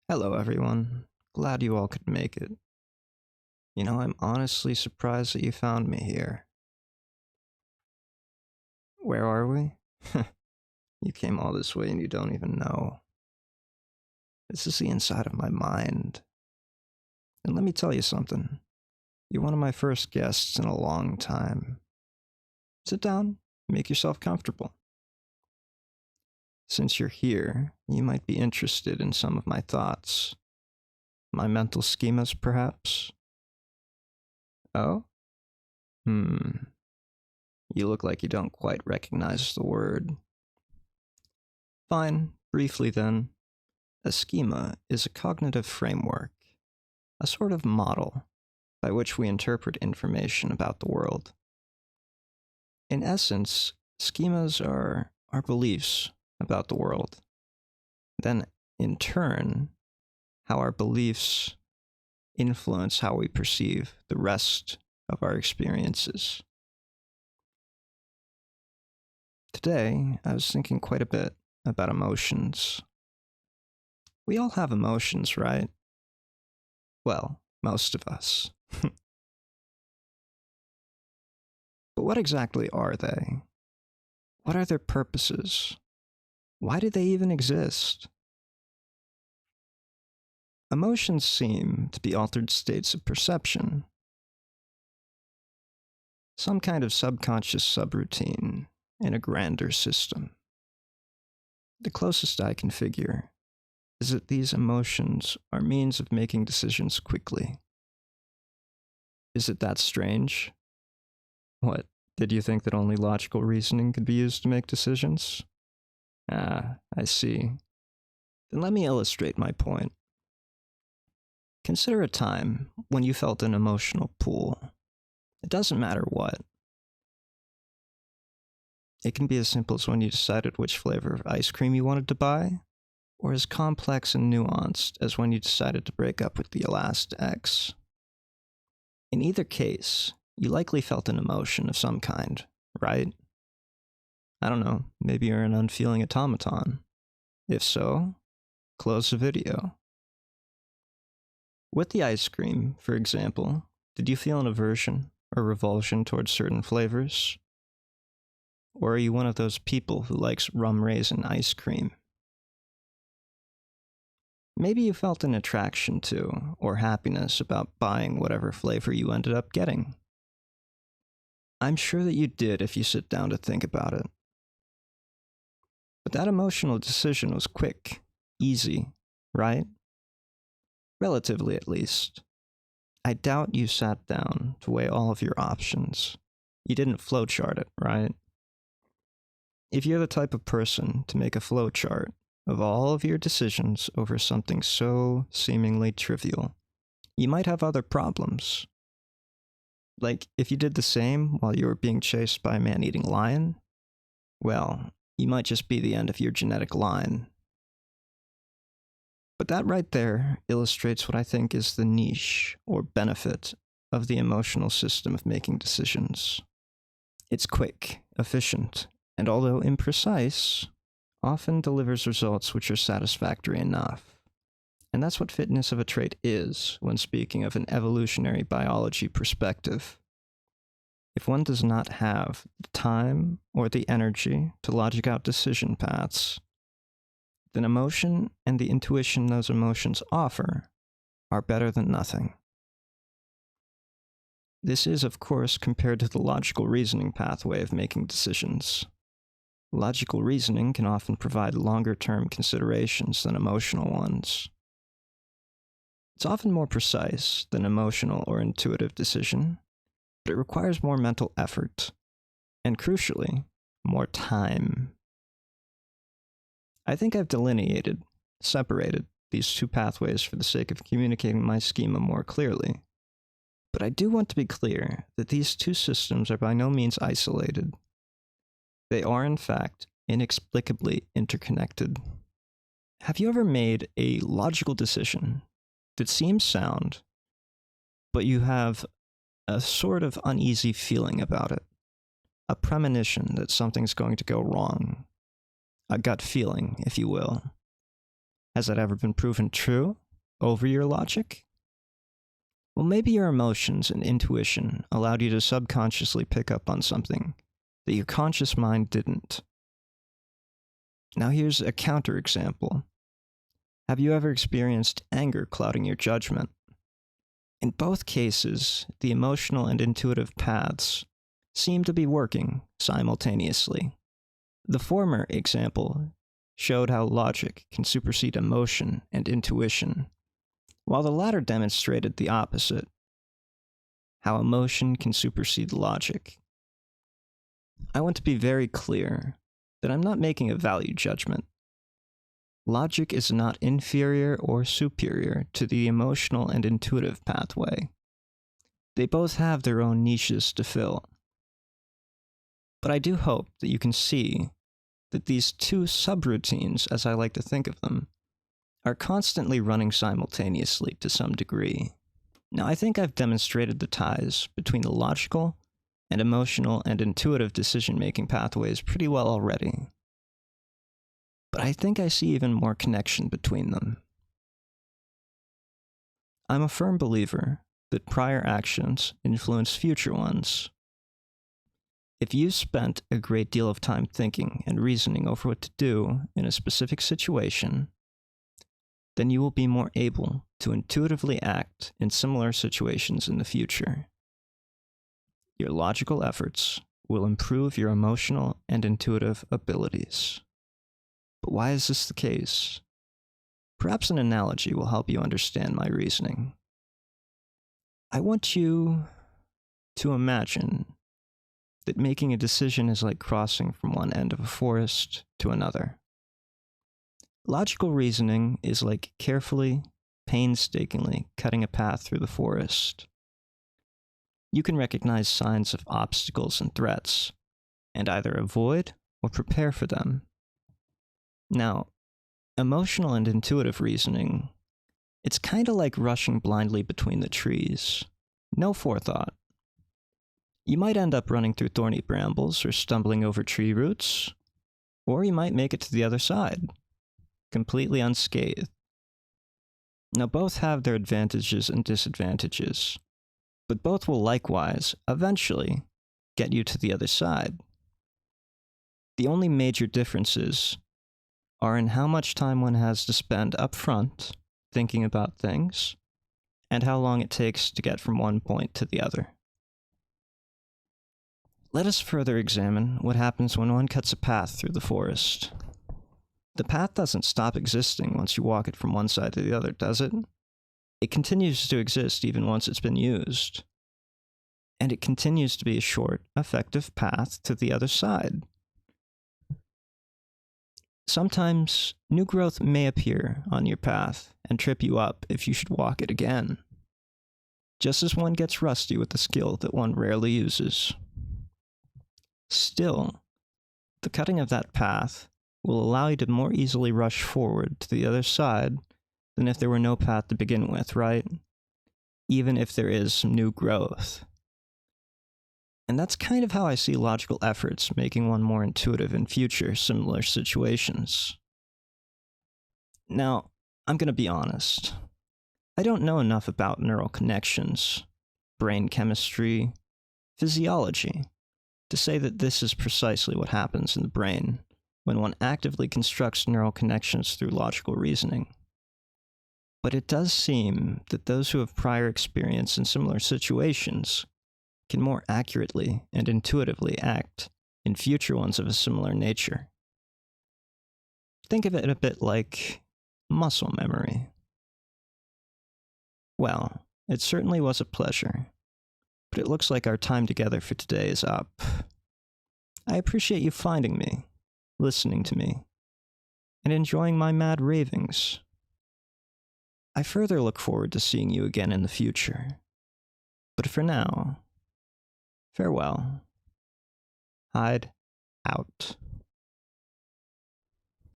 Hello, everyone. Glad you all could make it. I'm honestly surprised that you found me here. Where are we? You came all this way and you don't even know. This is the inside of my mind. And let me tell you something. You're one of my first guests in a long time. Sit down, make yourself comfortable. Since you're here, you might be interested in some of my thoughts. My mental schemas, perhaps? Oh? Hmm. You look like you don't quite recognize the word. Fine, briefly then. A schema is a cognitive framework, a sort of model by which we interpret information about the world. In essence, schemas are our beliefs about the world. Then, in turn, how our beliefs influence how we perceive the rest of our experiences. Today, I was thinking quite a bit about emotions. We all have emotions, right? Well, most of us. But what exactly are they? What are their purposes? Why do they even exist? Emotions seem to be altered states of perception, some kind of subconscious subroutine in a grander system. The closest I can figure is that these emotions are means of making decisions quickly. Is it that strange? What, did you think that only logical reasoning could be used to make decisions? Ah, I see. Then let me illustrate my point. Consider a time when you felt an emotional pull. It doesn't matter what. It can be as simple as when you decided which flavor of ice cream you wanted to buy, or as complex and nuanced as when you decided to break up with the last ex. In either case, you likely felt an emotion of some kind, right? I don't know, maybe you're an unfeeling automaton. If so, close the video. With the ice cream, for example, did you feel an aversion or revulsion towards certain flavors? Or are you one of those people who likes rum raisin ice cream? Maybe you felt an attraction to, or happiness about buying whatever flavor you ended up getting. I'm sure that you did if you sit down to think about it. But that emotional decision was quick, easy, right? Relatively, at least. I doubt you sat down to weigh all of your options. You didn't flowchart it, right? If you're the type of person to make a flowchart of all of your decisions over something so seemingly trivial, you might have other problems. Like, if you did the same while you were being chased by a man-eating lion, well, you might just be the end of your genetic line. But that right there illustrates what I think is the niche or benefit of the emotional system of making decisions. It's quick, efficient, and although imprecise, often delivers results which are satisfactory enough. And that's what fitness of a trait is when speaking of an evolutionary biology perspective. If one does not have the time or the energy to logic out decision paths, then emotion and the intuition those emotions offer are better than nothing. This is, of course, compared to the logical reasoning pathway of making decisions. Logical reasoning can often provide longer-term considerations than emotional ones. It's often more precise than emotional or intuitive decision, but it requires more mental effort, and crucially, more time. I think I've separated these two pathways for the sake of communicating my schema more clearly. But I do want to be clear that these two systems are by no means isolated. They are, in fact, inexplicably interconnected. Have you ever made a logical decision that seems sound, but you have a sort of uneasy feeling about it? A premonition that something's going to go wrong? A gut feeling, if you will. Has that ever been proven true over your logic? Well, maybe your emotions and intuition allowed you to subconsciously pick up on something that your conscious mind didn't. Now here's a counterexample. Have you ever experienced anger clouding your judgment? In both cases, the emotional and intuitive paths seem to be working simultaneously. The former example showed how logic can supersede emotion and intuition, while the latter demonstrated the opposite, how emotion can supersede logic. I want to be very clear that I'm not making a value judgment. Logic is not inferior or superior to the emotional and intuitive pathway. They both have their own niches to fill. But I do hope that you can see that these two subroutines, as I like to think of them, are constantly running simultaneously to some degree. Now, I think I've demonstrated the ties between the logical and emotional and intuitive decision-making pathways pretty well already. But I think I see even more connection between them. I'm a firm believer that prior actions influence future ones. If you spent a great deal of time thinking and reasoning over what to do in a specific situation, then you will be more able to intuitively act in similar situations in the future. Your logical efforts will improve your emotional and intuitive abilities. But why is this the case? Perhaps an analogy will help you understand my reasoning. I want you to imagine that making a decision is like crossing from one end of a forest to another. Logical reasoning is like carefully, painstakingly cutting a path through the forest. You can recognize signs of obstacles and threats, and either avoid or prepare for them. Now, emotional and intuitive reasoning, it's kind of like rushing blindly between the trees. No forethought. You might end up running through thorny brambles or stumbling over tree roots, or you might make it to the other side, completely unscathed. Now, both have their advantages and disadvantages, but both will likewise, eventually, get you to the other side. The only major differences are in how much time one has to spend up front thinking about things, and how long it takes to get from one point to the other. Let us further examine what happens when one cuts a path through the forest. The path doesn't stop existing once you walk it from one side to the other, does it? It continues to exist even once it's been used. And it continues to be a short, effective path to the other side. Sometimes, new growth may appear on your path and trip you up if you should walk it again, just as one gets rusty with a skill that one rarely uses. Still, the cutting of that path will allow you to more easily rush forward to the other side than if there were no path to begin with, right? Even if there is some new growth. And that's kind of how I see logical efforts making one more intuitive in future similar situations. Now, I'm going to be honest. I don't know enough about neural connections, brain chemistry, physiology, to say that this is precisely what happens in the brain when one actively constructs neural connections through logical reasoning. But it does seem that those who have prior experience in similar situations can more accurately and intuitively act in future ones of a similar nature. Think of it a bit like muscle memory. Well, it certainly was a pleasure, but it looks like our time together for today is up. I appreciate you finding me, listening to me, and enjoying my mad ravings. I further look forward to seeing you again in the future. But for now, farewell. Hyde out.